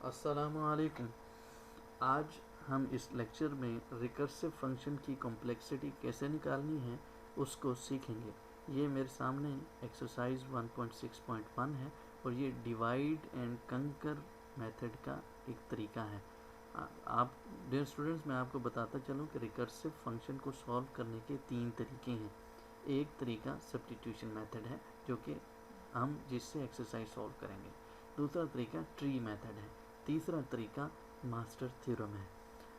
अस्सलामुअलैकुम। आज हम इस लेक्चर में रिकर्सिव फंक्शन की कॉम्प्लेक्सिटी कैसे निकालनी है उसको सीखेंगे। ये मेरे सामने एक्सरसाइज 1.6.1 है और ये डिवाइड एंड कंकर मेथड का एक तरीका है। आप डियर स्टूडेंट्स, मैं आपको बताता चलूँ कि रिकर्सिव फंक्शन को सॉल्व करने के 3 तरीके हैं। एक तरीका सब्स्टिट्यूशन मेथड है जो कि हम जिससे एक्सरसाइज सॉल्व करेंगे। दूसरा तरीका ट्री मेथड है। तीसरा तरीका मास्टर थ्योरम है।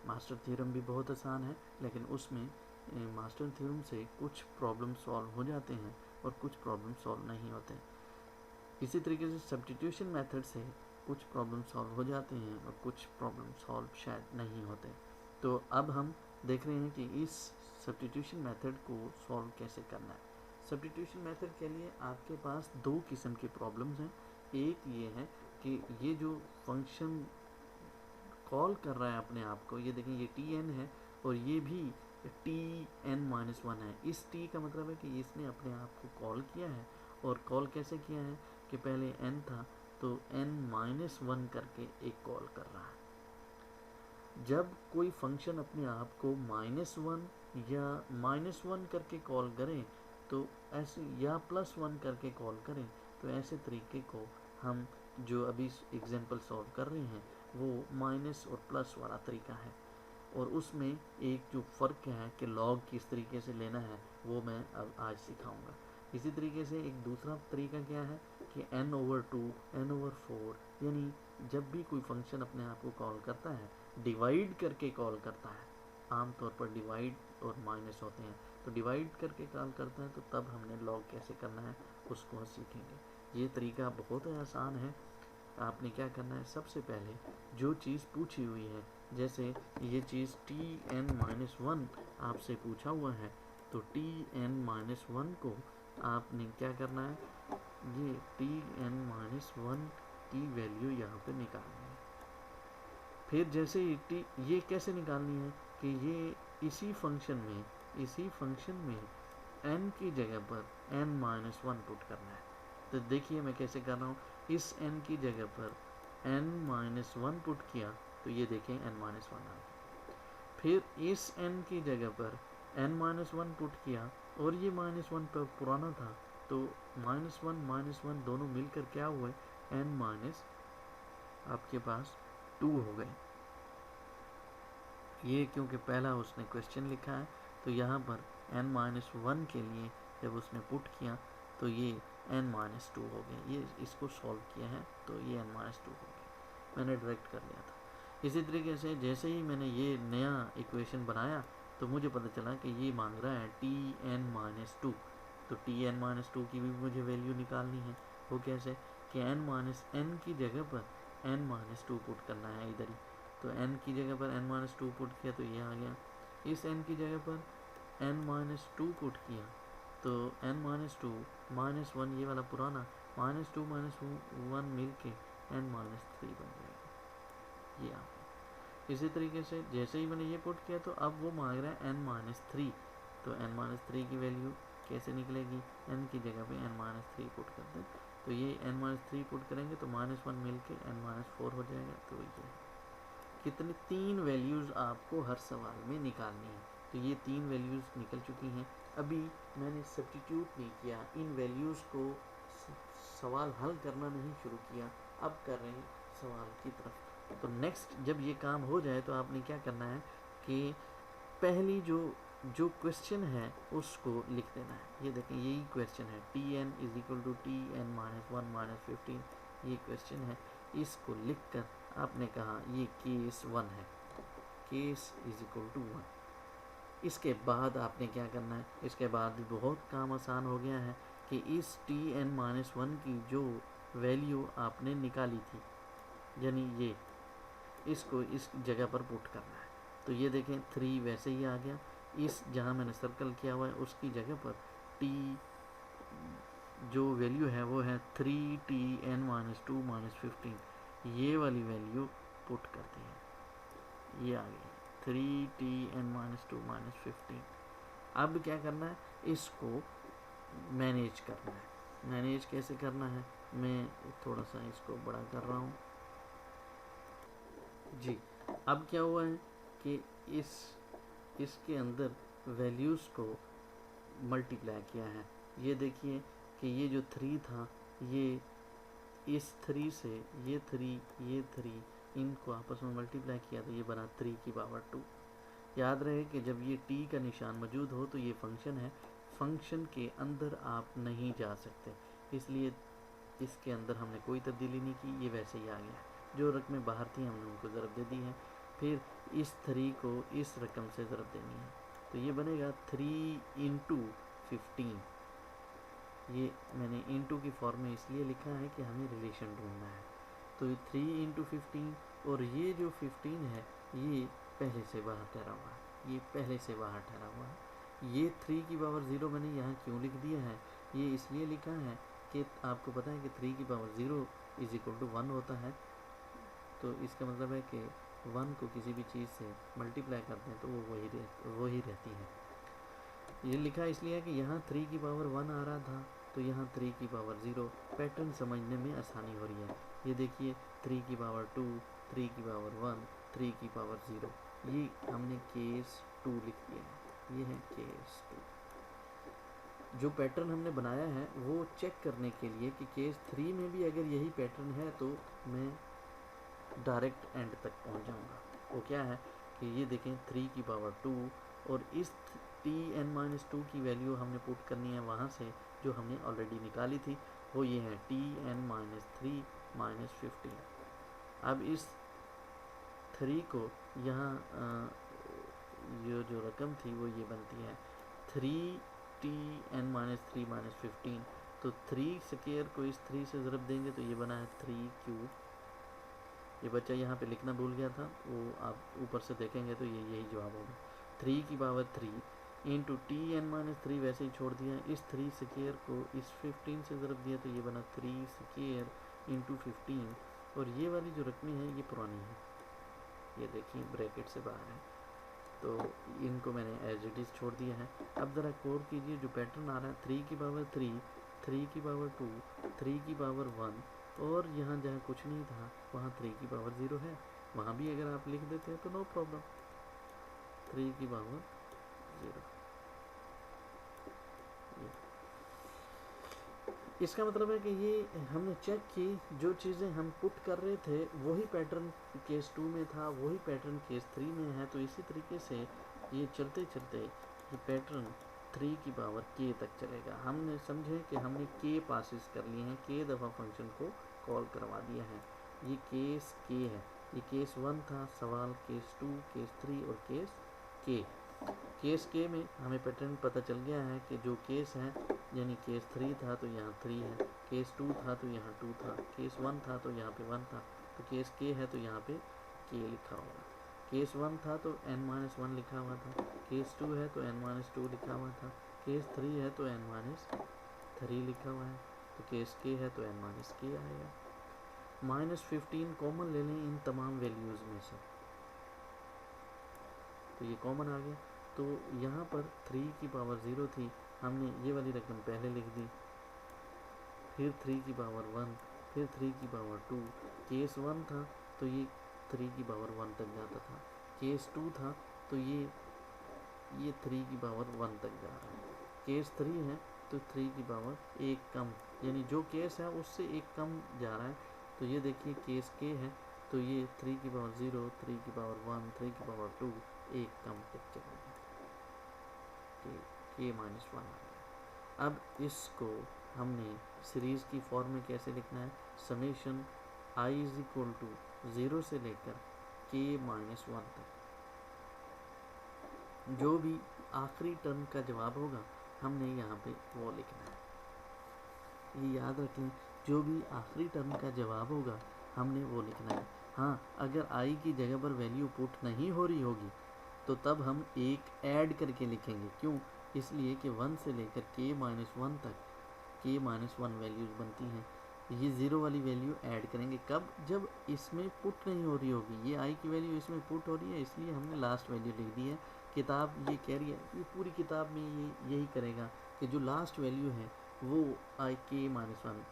मास्टर थ्योरम भी बहुत आसान है, लेकिन उसमें मास्टर थ्योरम से कुछ प्रॉब्लम सॉल्व हो जाते हैं और कुछ प्रॉब्लम सॉल्व नहीं होते। इसी तरीके से सब्स्टिट्यूशन मेथड से कुछ प्रॉब्लम सॉल्व हो जाते हैं और कुछ प्रॉब्लम सॉल्व शायद नहीं होते। तो अब हम देख रहे हैं कि इस सब्स्टिट्यूशन मेथड को सॉल्व कैसे करना है। सब्स्टिट्यूशन मेथड के लिए आपके पास दो किस्म के प्रॉब्लम्स हैं। एक ये है कि ये जो फंक्शन कॉल कर रहा है अपने आप को, ये देखें ये टी एन है और ये भी टी एन माइनस वन है। इस टी का मतलब है कि इसने अपने आप को कॉल किया है। और कॉल कैसे किया है कि पहले एन था तो एन माइनस वन करके एक कॉल कर रहा है। जब कोई फंक्शन अपने आप को माइनस वन या माइनस वन करके कॉल करें तो ऐसे, या प्लस वन करके कॉल करें तो ऐसे तरीके को हम जो अभी एग्जांपल सॉल्व कर रहे हैं वो माइनस और प्लस वाला तरीका है। और उसमें एक जो फ़र्क है कि लॉग किस तरीके से लेना है वो मैं अब आज सिखाऊंगा। इसी तरीके से एक दूसरा तरीका क्या है कि n/2 n/4, यानी जब भी कोई फंक्शन अपने आप को कॉल करता है डिवाइड करके कॉल करता है। आमतौर पर डिवाइड और माइनस होते हैं, तो डिवाइड करके कॉल करता है तो तब हमने लॉग कैसे करना है उसको हम सीखेंगे। ये तरीका बहुत आसान है। आपने क्या करना है, सबसे पहले जो चीज़ पूछी हुई है, जैसे ये चीज़ टी एन माइनस वन आपसे पूछा हुआ है, तो टी एन माइनस वन को आपने क्या करना है, ये टी एन माइनस वन की वैल्यू यहाँ पे निकालनी है। फिर जैसे ही ये कैसे निकालनी है कि ये इसी फंक्शन में n की जगह पर n माइनस वन पुट करना है। तो देखिए मैं कैसे कर रहा हूँ। इस n की जगह पर n माइनस वन पुट किया तो ये देखें n माइनस वन आ गया। फिर इस n की जगह पर n माइनस वन पुट किया और ये माइनस वन पर पुराना था तो माइनस वन दोनों मिलकर क्या हुए, n माइनस आपके पास टू हो गए। ये क्योंकि पहला उसने क्वेश्चन लिखा है तो यहाँ पर n माइनस वन के लिए जब उसने पुट किया तो ये n माइनस टू हो गया। ये इसको सॉल्व किया है तो ये n माइनस टू हो गया, मैंने डायरेक्ट कर लिया था। इसी तरीके से जैसे ही मैंने ये नया इक्वेशन बनाया तो मुझे पता चला कि ये मांग रहा है टी एन माइनस टू, तो टी एन माइनस टू की भी मुझे वैल्यू निकालनी है। वो कैसे कि n माइनस एन की जगह पर n माइनस टू पुट करना है इधर ही। तो n की जगह पर n माइनस टू पुट किया तो ये आ गया। इस n की जगह पर n माइनस टू पुट किया तो n minus two minus one, ये वाला पुराना माइनस टू माइनस वन मिल के n माइनस थ्री बन जाएगा। ये आ गया। इसी तरीके से जैसे ही मैंने ये पुट किया तो अब वो मांग रहा है n माइनस थ्री, तो n माइनस थ्री की वैल्यू कैसे निकलेगी, n की जगह पे n माइनस थ्री पुट करते हैं तो ये n माइनस थ्री पुट करेंगे तो माइनस वन मिल के n माइनस फोर हो जाएगा। तो ये कितने, तीन वैल्यूज़ आपको हर सवाल में निकालनी है। तो ये तीन वैल्यूज़ निकल चुकी हैं। अभी मैंने सब्स्टिट्यूट नहीं किया, इन वैल्यूज़ को सवाल हल करना नहीं शुरू किया, अब कर रहे हैं सवाल की तरफ। तो नेक्स्ट जब ये काम हो जाए तो आपने क्या करना है कि पहली जो क्वेश्चन है उसको लिख देना है। ये देखें यही क्वेश्चन है, T n is equal to T n minus one minus 15, ये क्वेश्चन है। इसको लिख कर आपने कहा ये केस वन है, case is equal to one. इसके बाद आपने क्या करना है, इसके बाद बहुत काम आसान हो गया है कि इस टी एन माइनस वन की जो वैल्यू आपने निकाली थी, यानी ये इसको इस जगह पर पुट करना है। तो ये देखें थ्री वैसे ही आ गया। इस जहाँ मैंने सर्कल किया हुआ है उसकी जगह पर टी जो वैल्यू है वो है three T n minus two minus 15, ये वाली वैल्यू पुट करते हैं। ये आ गई three T n minus two minus 15। अब क्या करना है, इसको मैनेज करना है। मैनेज कैसे करना है, मैं थोड़ा सा इसको बड़ा कर रहा हूँ। जी। अब क्या हुआ है कि इसके अंदर वैल्यूज़ को मल्टीप्लाई किया है। ये देखिए कि ये जो 3 था, ये इस 3 से ये 3 इनको आपस में मल्टीप्लाई किया तो ये बना 3 की पावर 2। याद रहे कि जब ये t का निशान मौजूद हो तो ये फंक्शन है, फंक्शन के अंदर आप नहीं जा सकते, इसलिए इसके अंदर हमने कोई तब्दीली नहीं की, ये वैसे ही आ गया। जो रकमें बाहर थी हमने उनको ज़रब दे दी हैं, फिर इस 3 को इस रकम से ज़रब देनी है, तो ये बनेगा 3 इंटू 15। ये मैंने इंटू की फॉर्म में इसलिए लिखा है कि हमें रिलेशन ढूंढना है। तो ये 3 इंटू 15 और ये जो 15 है ये पहले से बाहर ठहरा हुआ है, ये पहले से बाहर ठहरा हुआ है। ये 3 की पावर 0 मैंने यहाँ क्यों लिख दिया है, ये इसलिए लिखा है कि आपको पता है कि 3 की पावर 0 इज इक्वल टू 1 होता है, तो इसका मतलब है कि 1 को किसी भी चीज़ से मल्टीप्लाई करते हैं तो वो वही रहती है। ये लिखा इसलिए है कि यहाँ 3 की पावर 1 आ रहा था, तो यहाँ 3 की पावर 0, पैटर्न समझने में आसानी हो रही है। ये देखिए 3 की पावर 2, 3 की पावर 1, 3 की पावर 0, ये हमने केस 2 लिख दिया है, ये है केस 2। जो पैटर्न हमने बनाया है वो चेक करने के लिए कि केस 3 में भी अगर यही पैटर्न है तो मैं डायरेक्ट एंड तक पहुंच जाऊंगा। वो क्या है कि ये देखें 3 की पावर 2 और इस tn-2 की वैल्यू हमने पुट करनी है वहाँ से जो हमने ऑलरेडी निकाली थी, वो ये है tn-3 - 15। अब इस 3 को यहाँ ये जो रकम थी वो ये बनती है 3tn-3 - 15। तो 3 स्क्वायर को इस 3 से ज़रब देंगे तो ये बना है 3 क्यूब। ये बच्चा यहाँ पे लिखना भूल गया था, वो आप ऊपर से देखेंगे तो ये यही जवाब होगा। 3 की पावर 3 इंटू tn-3 वैसे ही छोड़ दिया, इस 3 स्क्वायर को इस 15 से ज़रब दिया तो ये बना 3 स्क्वायर इंटू 15। और ये वाली जो रकमें हैं ये पुरानी है, ये देखिए ब्रैकेट से बाहर है, तो इनको मैंने एज इट इज़ छोड़ दिया है। अब ज़रा गौर कीजिए जो पैटर्न आ रहा है 3 की पावर 3, 3 की पावर 2, 3 की पावर 1, और यहाँ जहाँ कुछ नहीं था वहाँ 3 की पावर 0 है, वहाँ भी अगर आप लिख देते हैं तो नो प्रॉब्लम, 3 की पावर 0। इसका मतलब है कि ये हमने चेक की, जो चीज़ें हम पुट कर रहे थे वही पैटर्न केस 2 में था, वही पैटर्न केस 3 में है। तो इसी तरीके से ये चलते चलते ये पैटर्न 3 की पावर k तक चलेगा। हमने समझे कि हमने k पासिस कर लिए हैं, k दफ़ा फंक्शन को कॉल करवा दिया है। ये केस k है, ये केस 1 था, सवाल केस 2, केस 3 और केस k। केस के में हमें पैटर्न पता चल गया है कि जो केस है यानी केस 3 था तो यहाँ 3 है, केस 2 था तो यहाँ 2 था, केस 1 था तो यहाँ पे 1 था, तो केस के है तो यहाँ पे के लिखा होगा। केस 1 था तो n-1 लिखा हुआ था, केस 2 है तो n-2 लिखा हुआ था, केस 3 है तो n-3 लिखा हुआ है, तो केस के है तो n-k आएगा। -15 कॉमन ले लें इन तमाम वैल्यूज़ में से, तो ये कॉमन आ गया। तो यहाँ पर 3 की पावर 0 थी, हमने ये वाली रकम पहले लिख दी, फिर 3 की पावर 1, फिर 3 की पावर 2। केस 1 था तो ये 3 की पावर 1 तक जाता था, केस 2 था तो ये 3 की पावर 1 तक जा रहा है, केस 3 है तो 3 की पावर 1 कम, यानी जो केस है उससे एक कम जा रहा है। तो ये देखिए केस के है तो ये 3 की पावर 0, 3 की पावर 1, 3 की पावर 2 एक कम तक चला गया, k -1 आ गया। अब इसको हमने सीरीज़ की फॉर्म में कैसे लिखना है, summation i is equal to 0 से लेकर k -1 तक, जो भी आखिरी टर्म का जवाब होगा हमने यहाँ पे वो लिखना है। ये याद रखें, जो भी आखिरी टर्म का जवाब होगा हमने वो लिखना है। हाँ, अगर i की जगह पर वैल्यू पुट नहीं हो रही होगी तो तब हम एक ऐड करके लिखेंगे। क्यों? इसलिए कि 1 से लेकर k -1 तक k -1 वैल्यूज़ बनती हैं, ये 0 वाली वैल्यू ऐड करेंगे। कब? जब इसमें पुट नहीं हो रही होगी, ये i की वैल्यू इसमें पुट हो रही है, इसलिए हमने लास्ट वैल्यू लिख दी है। किताब ये कह रही है, ये पूरी किताब में ये यही करेगा कि जो लास्ट वैल्यू है वो k -1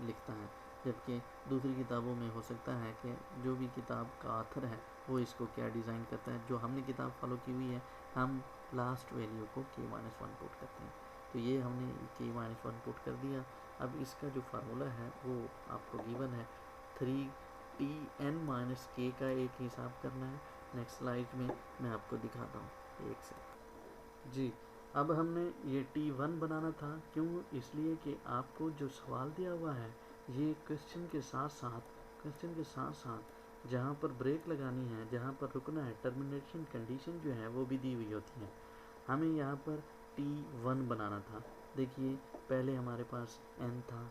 लिखता है। जबकि दूसरी किताबों में हो सकता है कि जो भी किताब का ऑथर है वो इसको क्या डिज़ाइन करता है, जो हमने किताब फॉलो की हुई है हम लास्ट वैल्यू को k-1 पुट करते हैं। तो ये हमने k-1 पुट कर दिया। अब इसका जो फार्मूला है वो आपको गिवन है, 3Tn-k का एक हिसाब करना है। नेक्स्ट स्लाइड में मैं आपको दिखाता हूँ एक से जी। अब हमने ये T1 बनाना था, क्यों? इसलिए कि आपको जो सवाल दिया हुआ है ये क्वेश्चन के साथ साथ जहाँ पर ब्रेक लगानी है, जहाँ पर रुकना है, टर्मिनेशन कंडीशन जो है वो भी दी हुई होती है। हमें यहाँ पर T1 बनाना था। देखिए पहले हमारे पास n था,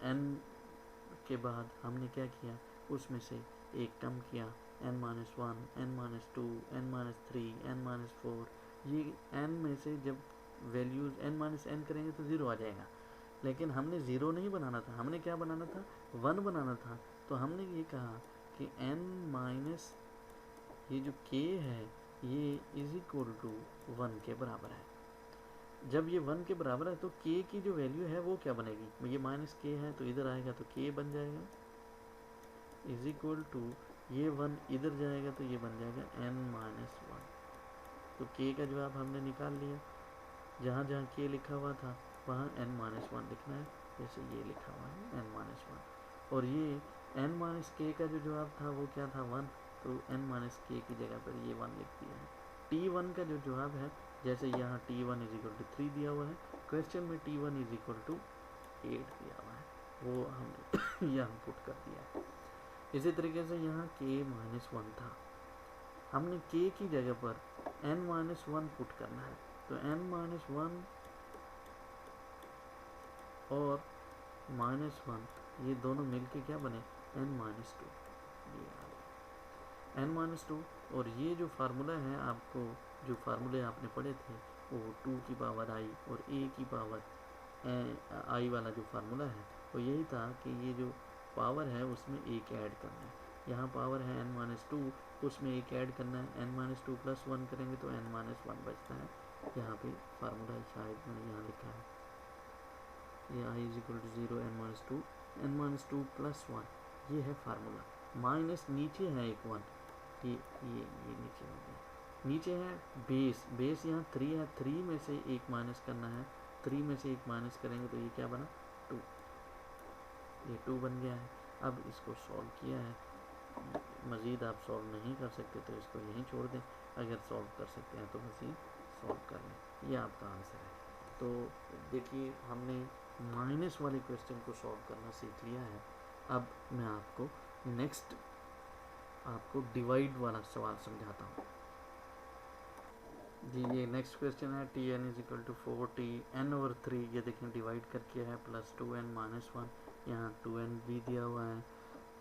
n के बाद हमने क्या किया, उसमें से एक कम किया, n-1, n-2, n-3, n-4। ये n में से जब वैल्यूज़ n-n करेंगे तो ज़ीरो आ जाएगा, लेकिन हमने ज़ीरो नहीं बनाना था, हमने क्या बनाना था, 1 बनाना था। तो हमने ये कहा कि n- ये जो k है ये इज इक्वल टू 1 के बराबर है। जब ये 1 के बराबर है तो k की जो वैल्यू है वो क्या बनेगी, ये माइनस k है तो इधर आएगा तो k बन जाएगा, इज इक्वल टू ये 1 इधर जाएगा तो ये बन जाएगा n-1। तो k का जवाब हमने निकाल लिया। जहाँ जहाँ k लिखा हुआ था वहाँ n-1 लिखना है, जैसे ये लिखा हुआ है n-1। और ये n-k का जो जवाब था वो क्या था, 1, तो n-k की जगह पर ये 1 लिख दिया है। T1 का जो जवाब है, जैसे यहाँ T1 इज इक्वल टू 3 दिया हुआ है, क्वेश्चन में T1 इज इक्वल टू 8 दिया हुआ है, वो हमने यहाँ पुट कर दिया है। इसी तरीके से यहाँ k-1 था, हमने k की जगह पर n-1 पुट करना है। तो n-1 और -1 ये दोनों मिलके क्या बने, n-2। ये आ गया n-2। और ये जो फार्मूला है, आपको जो फार्मूले आपने पढ़े थे वो 2 की पावर i और a की पावर i वाला जो फार्मूला है वो यही था कि ये जो पावर है उसमें एक ऐड करना है। यहाँ पावर है n-2, उसमें एक ऐड करना है, n-2 प्लस 1 करेंगे तो n-1 बचता है। यहाँ पे फार्मूला शायद मैंने यहाँ लिखा है, ये i is equal to 0, n-2 plus 1, ये है फार्मूला। माइनस नीचे है एक 1, ये नीचे हो गया, नीचे है बेस यहाँ 3 है, 3 में से एक माइनस करना है, 3 में से एक माइनस करेंगे तो ये क्या बना, 2, ये 2 बन गया है। अब इसको सॉल्व किया है, मज़ीद आप सॉल्व नहीं कर सकते तो इसको यहीं छोड़ दें, अगर सॉल्व कर सकते हैं तो मज़ीद सॉल्व कर लें, ये आपका आंसर है। तो देखिए हमने माइनस वाले क्वेश्चन को सॉल्व करना सीख लिया है। अब मैं आपको नेक्स्ट डिवाइड वाला सवाल समझाता हूँ जी। ये नेक्स्ट क्वेश्चन है, Tn is equal to 4t n/3, ये देखें डिवाइड करके है, प्लस 2n-1, यहाँ 2n भी दिया हुआ है।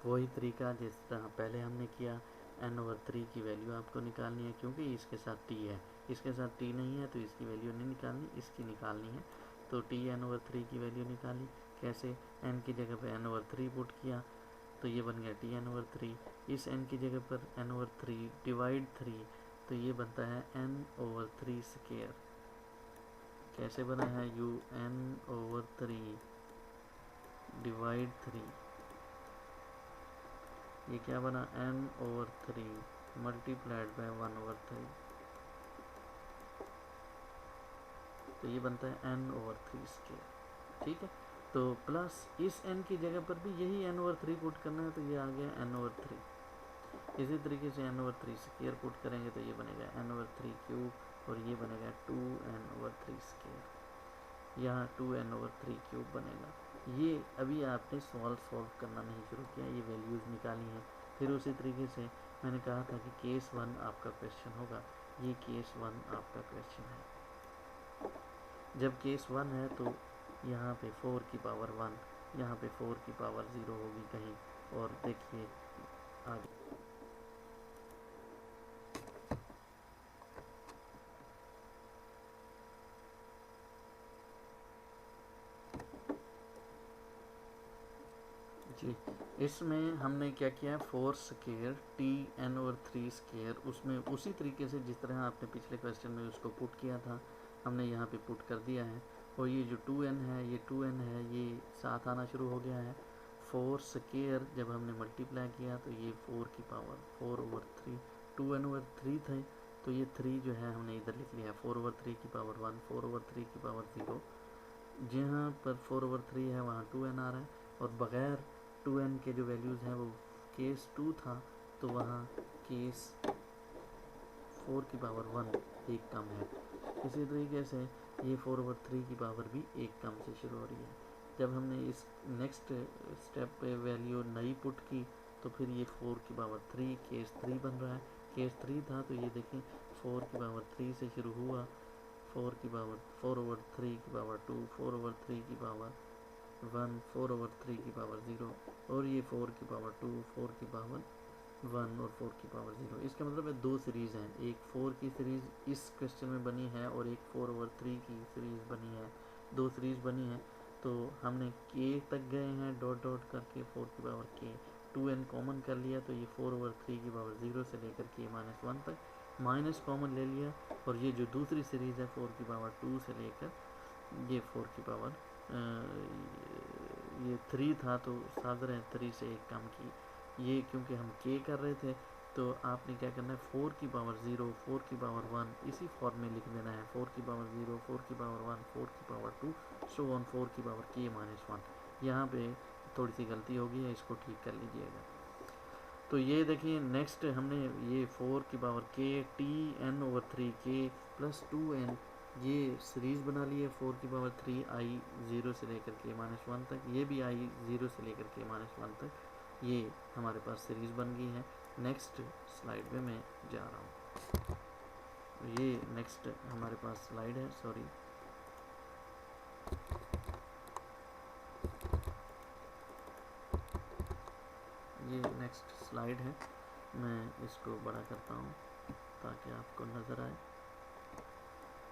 वही तरीका जिस तरह पहले हमने किया, n/3 की वैल्यू आपको निकालनी है, क्योंकि इसके साथ t है, इसके साथ t नहीं है तो इसकी वैल्यू नहीं निकालनी, इसकी निकालनी है। तो t n/3 की वैल्यू निकाली, कैसे, n की जगह पे n/3 पुट किया तो ये बन गया t n/3। इस n की जगह पर n/3 डिवाइड 3, तो ये बनता है n/3 स्क्वायर। कैसे बना है, u n/3 डिवाइड 3, ये क्या बना, n/3 मल्टीप्लाइड बाय 1/3, तो ये बनता है n/3 स्क्वायर। ठीक है, तो प्लस इस n की जगह पर भी यही n/3 पुट करना है, तो ये आ गया n/3। इसी तरीके से n/3 स्क्वायर पुट करेंगे तो ये बनेगा n/3 क्यूब, और ये बनेगा 2n/3 स्क्वायर, यहाँ 2n/3 क्यूब बनेगा। ये अभी आपने सॉल्व करना नहीं शुरू किया, ये वैल्यूज़ निकाली हैं। फिर उसी तरीके से मैंने कहा था कि केस 1 आपका क्वेश्चन होगा, ये केस 1 आपका क्वेश्चन है। जब केस 1 है तो यहाँ पे 4 की पावर 1, यहाँ पे 4 की पावर 0 होगी कहीं, और देखिए आगे जी। इसमें हमने क्या किया है, 4 स्क्वायर Tn/3 स्क्वायर, उसमें उसी तरीके से जिस तरह आपने पिछले क्वेश्चन में उसको पुट किया था हमने यहाँ पे पुट कर दिया है। और ये जो 2n है, ये 2n है, ये साथ आना शुरू हो गया है। 4 स्क्वायर जब हमने मल्टीप्लाई किया तो ये 4 की पावर 4/3, 2n/3 थे तो ये 3 जो है हमने इधर लिख लिया, 4/3 की पावर 1, 4/3 की पावर 0। जहाँ पर 4/3 है वहाँ 2n आ रहा है, और बग़ैर 2n के जो वैल्यूज़ हैं वो केस 2 था तो वहाँ केस 4 की पावर 1 एक कम है। इसी तरीके से ये 4/3 की पावर भी एक कम से शुरू हो रही है। जब हमने इस नेक्स्ट स्टेप पे वैल्यू नई पुट की तो फिर ये 4 की पावर 3 केस 3 बन रहा है। केस 3 था तो ये देखें 4 की पावर 3 से शुरू हुआ, 4 की पावर 4/3 की पावर 2, 4/3 की पावर 1, 4/3 की पावर 0, और ये 4 की पावर 2, 4 की पावर 1 और 4 की पावर 0। इसका मतलब है दो सीरीज़ हैं, एक 4 की सीरीज़ इस क्वेश्चन में बनी है और एक 4/3 की सीरीज़ बनी है। दो सीरीज़ बनी है तो हमने k तक गए हैं डॉट डॉट करके 4 की पावर k, 2n कॉमन कर लिया तो ये 4/3 की पावर 0 से लेकर k-1 तक माइनस कॉमन ले लिया, और ये जो दूसरी सीरीज़ है 4 की पावर 2 से लेकर ये 4 की पावर ये 3 था तो सादर है 3 से एक कम की। ये क्योंकि हम k कर रहे थे तो आपने क्या करना है 4 की पावर 0, 4 की पावर 1 इसी फॉर्म में लिख देना है, 4 की पावर 0, 4 की पावर 1, 4 की पावर 2, सो ऑन 4 की पावर k-1। यहाँ पे थोड़ी सी गलती होगी है, इसको ठीक कर लीजिएगा। तो ये देखिए नेक्स्ट हमने ये 4 की power k t(n/3) k plus 2n ये सीरीज़ बना ली है 4 की पावर 3 i 0 से लेकर k-1 तक, ये भी i 0 से लेकर k-1 तक, ये हमारे पास सीरीज़ बन गई है। नेक्स्ट स्लाइड में मैं जा रहा हूँ। ये नेक्स्ट हमारे पास स्लाइड है, सॉरी ये नेक्स्ट स्लाइड है, मैं इसको बड़ा करता हूँ ताकि आपको नज़र आए।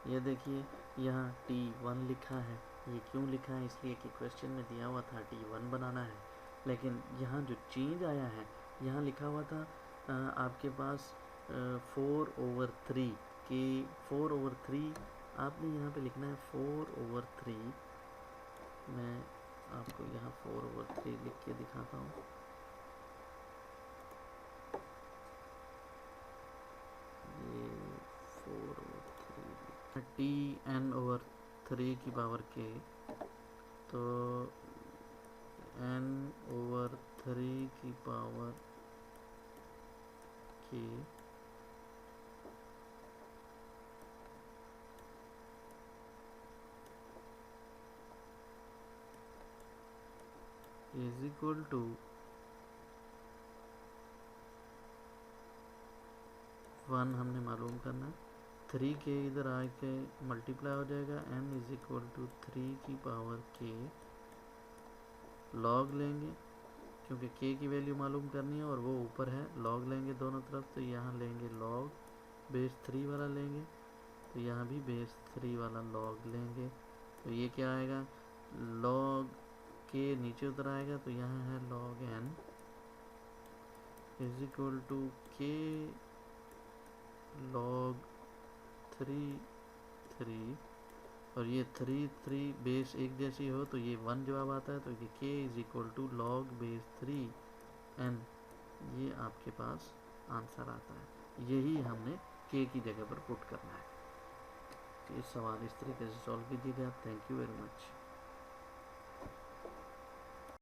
ये देखिए यहाँ T1 लिखा है, ये क्यों लिखा है इसलिए कि क्वेश्चन में दिया हुआ था T1 बनाना है, लेकिन यहाँ जो चेंज आया है यहाँ लिखा हुआ था आपके पास 4/3 के 4/3, आपने यहाँ पे लिखना है 4/3। मैं आपको यहाँ 4/3 लिख के दिखाता हूँ। ये 4/3 t(n/3) की पावर k, तो n/3 की power k is equal to 1 हमने मालूम करना है, 3 के इधर आके मल्टीप्लाई हो जाएगा, n इज इक्वल टू 3 की पावर k लॉग लेंगे क्योंकि k की वैल्यू मालूम करनी है और वो ऊपर है, लॉग लेंगे दोनों तरफ, तो यहाँ लेंगे लॉग बेस 3 वाला लेंगे, तो यहाँ भी बेस 3 वाला लॉग लेंगे, तो ये क्या आएगा लॉग k नीचे उतर आएगा, तो यहाँ है log n is equal to k log 3 और ये 3 बेस एक जैसी हो तो ये 1 जवाब आता है, तो ये k is equal to log base 3n, ये आपके पास आंसर आता है। यही हमने k की जगह पर पुट करना है। तो इस सवाल इस तरीके से सॉल्व कीजिएगा। Thank you very much.